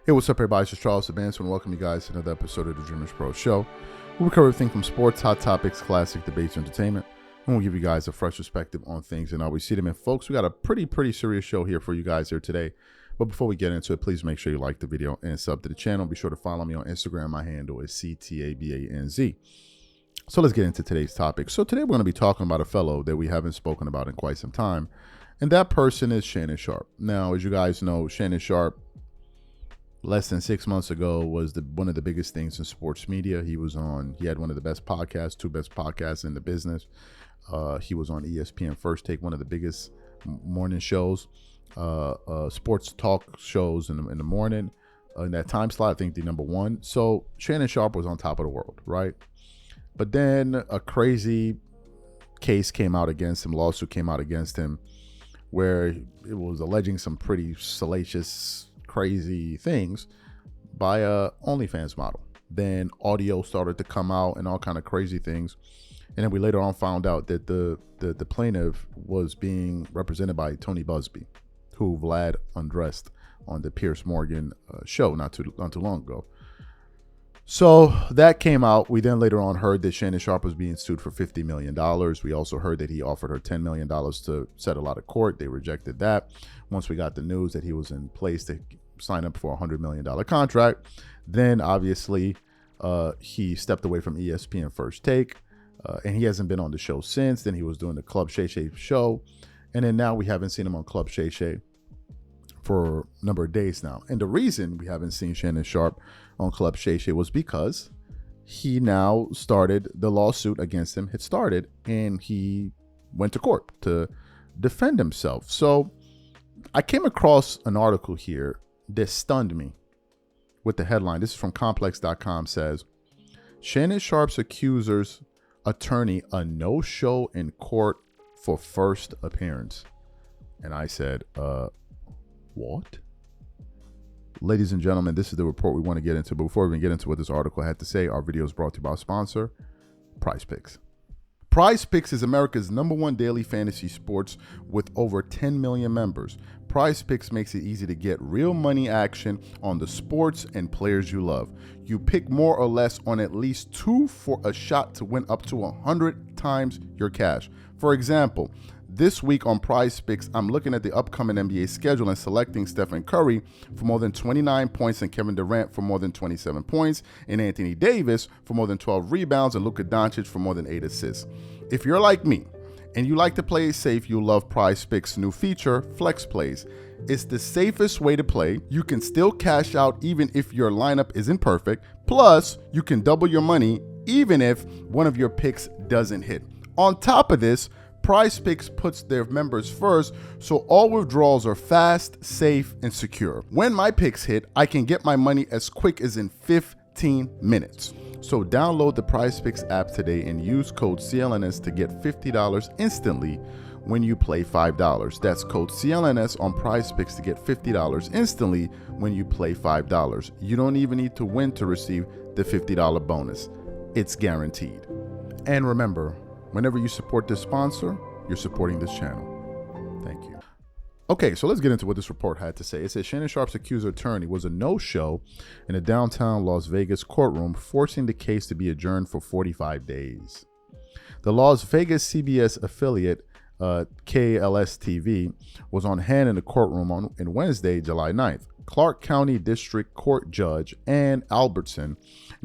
Hey, what's up, everybody? It's Charles Advance, and welcome you guys to another episode of the DREAMERSPRO show. We cover everything from sports, hot topics, classic debates, entertainment, and we'll give you guys a fresh perspective on things and how we see them. And folks, we got a pretty serious show here for you guys here today. But before we get into it, please make sure you like the video and sub to the channel. Be sure to follow me on Instagram. My handle is CTABANZ. So let's get into today's topic. So today we're going to be talking about a fellow that we haven't spoken about in quite some time, and that person is Shannon Sharpe. Now, as you guys know, Shannon Sharpe, less than 6 months ago, was one of the biggest things in sports media. He had one of the best podcasts, two best podcasts in the business. He was on ESPN First Take, one of the biggest morning shows, sports talk shows in the morning. In that time slot, I think the number one. So Shannon Sharpe was on top of the world, right? But then a crazy case came out against him, lawsuit came out against him, where it was alleging some pretty salacious, crazy things by a OnlyFans model. Then audio started to come out and all kind of crazy things. And then we later on found out that the plaintiff was being represented by Tony Busby, who Vlad undressed on the Piers Morgan show not too long ago. So that came out. We then later on heard that Shannon Sharpe was being sued for $50 million. We also heard that he offered her $10 million to settle out of court. They rejected that. Once we got the news that he was in place to sign up for a $100 million contract, then obviously he stepped away from ESPN First Take, and he hasn't been on the show since. Then he was doing the Club Shay Shay show, and then now we haven't seen him on Club Shay Shay for a number of days now. And the reason we haven't seen Shannon Sharpe on Club Shay Shay was because he now started, the lawsuit against him had started, and he went to court to defend himself. So I came across an article here that stunned me with the headline. This is from complex.com, says, Shannon Sharpe's accuser's attorney a no-show in court for first appearance. And I said, what? Ladies and gentlemen, this is the report we want to get into. But before we even get into what this article had to say, our video is brought to you by our sponsor, PrizePicks. PrizePicks is America's #1 daily fantasy sports with over 10 million members. PrizePicks makes it easy to get real money action on the sports and players you love. You pick more or less on at least two for a shot to win up to 100 times your cash. For example, this week on PrizePicks, I'm looking at the upcoming NBA schedule and selecting Stephen Curry for more than 29 points and Kevin Durant for more than 27 points and Anthony Davis for more than 12 rebounds and Luka Doncic for more than 8 assists. If you're like me and you like to play it safe, you'll love PrizePicks' new feature, Flex Plays. It's the safest way to play. You can still cash out even if your lineup isn't perfect. Plus, you can double your money even if one of your picks doesn't hit. On top of this, PrizePicks puts their members first, so all withdrawals are fast, safe, and secure. When my picks hit, I can get my money as quick as in 15 minutes. So download the PrizePicks app today and use code CLNS to get $50 instantly when you play $5. That's code CLNS on PrizePicks to get $50 instantly when you play $5. You don't even need to win to receive the $50 bonus. It's guaranteed. And remember, whenever you support this sponsor, you're supporting this channel. Thank you. Okay, so let's get into what this report had to say. It says Shannon Sharpe's accuser attorney was a no-show in a downtown Las Vegas courtroom, forcing the case to be adjourned for 45 days. The Las Vegas CBS affiliate, KLS-TV, was on hand in the courtroom on Wednesday, July 9th. Clark County District Court Judge Ann Albertson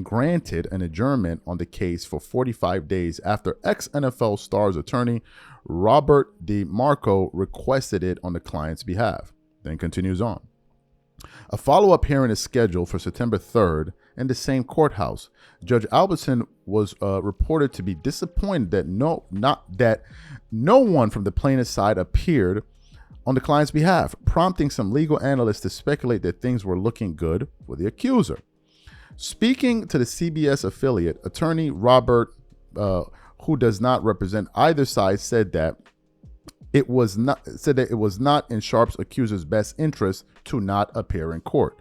granted an adjournment on the case for 45 days after ex-NFL star's attorney Robert DeMarco requested it on the client's behalf. Then continues on. A follow-up hearing is scheduled for September 3rd in the same courthouse. Judge Albertson was reported to be disappointed that no one from the plaintiff's side appeared on the client's behalf, prompting some legal analysts to speculate that things were looking good for the accuser. Speaking to the CBS affiliate, attorney Robert, who does not represent either side, said that it was not in Sharpe's accuser's best interest to not appear in court.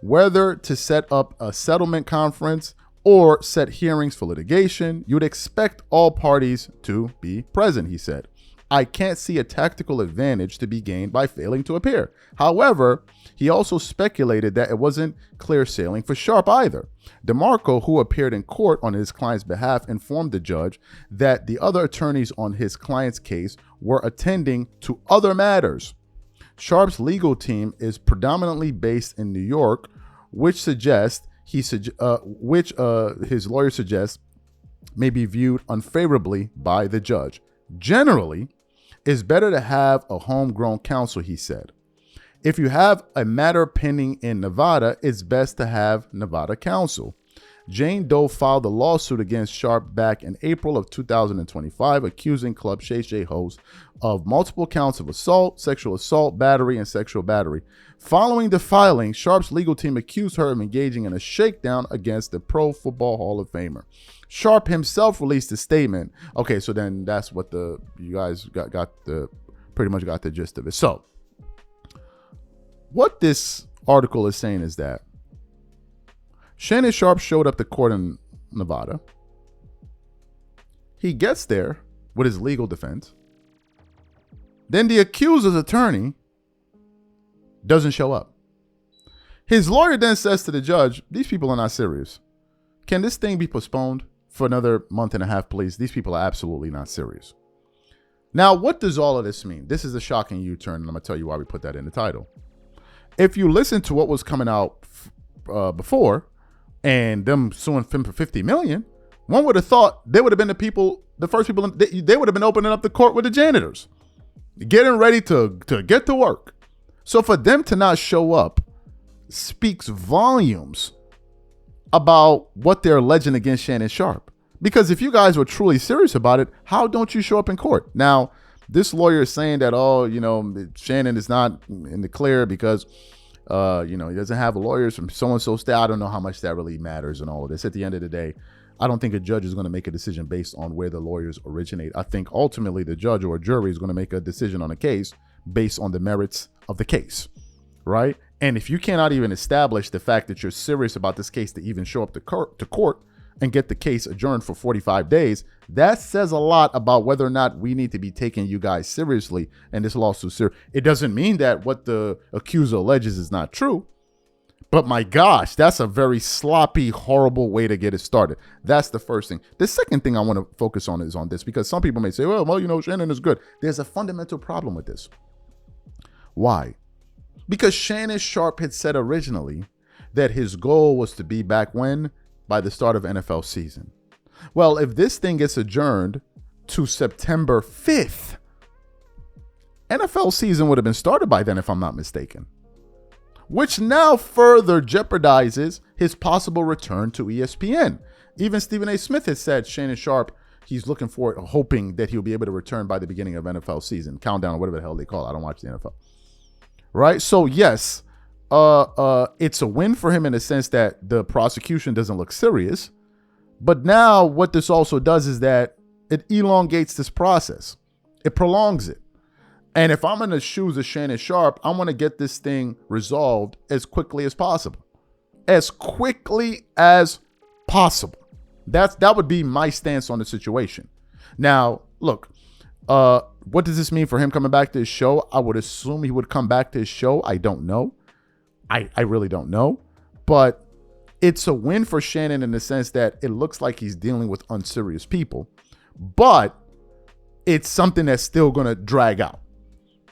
Whether to set up a settlement conference or set hearings for litigation, you'd expect all parties to be present, he said. I can't see a tactical advantage to be gained by failing to appear. However, he also speculated that it wasn't clear sailing for Sharpe either. DeMarco, who appeared in court on his client's behalf, informed the judge that the other attorneys on his client's case were attending to other matters. Sharpe's legal team is predominantly based in New York, which his lawyer suggests may be viewed unfavorably by the judge. Generally, it's better to have a homegrown counsel, he said. If you have a matter pending in Nevada, it's best to have Nevada counsel. Jane Doe filed a lawsuit against Sharpe back in April of 2025, accusing Club Shay Shay host of multiple counts of assault, sexual assault, battery, and sexual battery. Following the filing, Sharpe's legal team accused her of engaging in a shakedown against the Pro Football Hall of Famer. Sharpe himself released a statement. Okay, so then that's what you guys pretty much got the gist of it. So what this article is saying is that Shannon Sharpe showed up to court in Nevada. He gets there with his legal defense. Then the accuser's attorney doesn't show up. His lawyer then says to the judge, these people are not serious. Can this thing be postponed for another month and a half, please? These people are absolutely not serious. Now, what does all of this mean? This is a shocking U-turn, and I'm going to tell you why we put that in the title. If you listen to what was coming out before, and them suing him for $50 million, one would have thought they would have been the first people, they would have been opening up the court with the janitors, getting ready to get to work. So for them to not show up speaks volumes about what they're alleging against Shannon Sharpe. Because if you guys were truly serious about it, how don't you show up in court? Now, this lawyer is saying that, Shannon is not in the clear because he doesn't have lawyers from so-and-so state. I don't know how much that really matters and all of this. At the end of the day, I don't think a judge is going to make a decision based on where the lawyers originate. I think ultimately the judge or a jury is going to make a decision on a case based on the merits of the case, right? And if you cannot even establish the fact that you're serious about this case to even show up to court and get the case adjourned for 45 days, that says a lot about whether or not we need to be taking you guys seriously and this lawsuit serious. It doesn't mean that what the accuser alleges is not true, but my gosh, that's a very sloppy, horrible way to get it started. That's the first thing. The second thing I want to focus on is on this, because some people may say, well, Shannon is good. There's a fundamental problem with this. Why? Because Shannon Sharpe had said originally that his goal was to be back when? By the start of NFL season. Well, if this thing gets adjourned to September 5th, NFL season would have been started by then, if I'm not mistaken, which now further jeopardizes his possible return to ESPN. Even Stephen A. Smith has said Shannon Sharpe, he's looking for it, hoping that he'll be able to return by the beginning of NFL season, countdown, or whatever the hell they call it. I don't watch the NFL. Right? So yes, it's a win for him in the sense that the prosecution doesn't look serious. But now what this also does is that it elongates this process. It prolongs it. And if I'm in the shoes of Shannon Sharpe, I want to get this thing resolved as quickly as possible. As quickly as possible. That would be my stance on the situation. Now, look, what does this mean for him coming back to his show? I would assume he would come back to his show. I don't know. I really don't know. But it's a win for Shannon in the sense that it looks like he's dealing with unserious people. But it's something that's still going to drag out.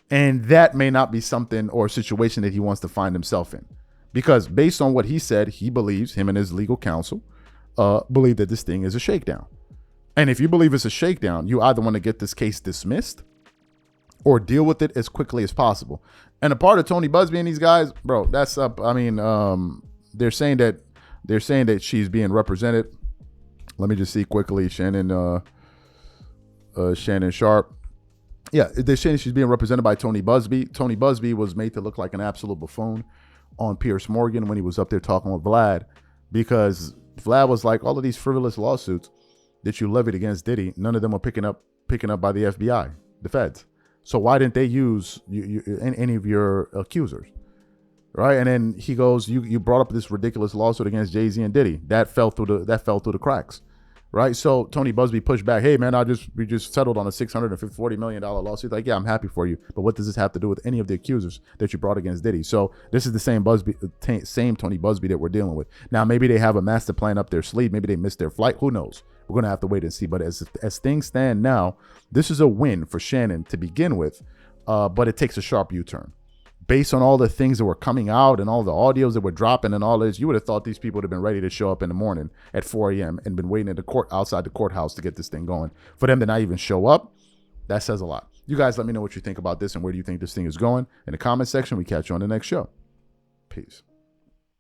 And that may not be something or a situation that he wants to find himself in. Because based on what he said, he believes, him and his legal counsel, believe that this thing is a shakedown. And if you believe it's a shakedown, you either want to get this case dismissed or deal with it as quickly as possible. And a part of Tony Busby and these guys, bro, that's up. I mean, they're saying that she's being represented. Let me just see quickly. Shannon Sharpe. Yeah, they're saying she's being represented by Tony Busby. Tony Busby was made to look like an absolute buffoon on Piers Morgan when he was up there talking with Vlad, because Vlad was like, all of these frivolous lawsuits that you levied against Diddy, none of them were picking up by the FBI, the feds. So why didn't they use any of your accusers, right? And then he goes, you brought up this ridiculous lawsuit against Jay-Z and Diddy. That fell through the cracks, right? So Tony Busby pushed back, hey, man, we just settled on a $640 million lawsuit. Like, yeah, I'm happy for you, but what does this have to do with any of the accusers that you brought against Diddy? So this is the same Tony Busby that we're dealing with. Now, maybe they have a master plan up their sleeve. Maybe they missed their flight. Who knows? We're going to have to wait and see. But as things stand now, this is a win for Shannon to begin with, but it takes a sharp U-turn. Based on all the things that were coming out and all the audios that were dropping and all this, you would have thought these people would have been ready to show up in the morning at 4 a.m. and been waiting outside the courthouse to get this thing going. For them to not even show up, that says a lot. You guys let me know what you think about this and where do you think this thing is going in the comment section. We catch you on the next show. Peace.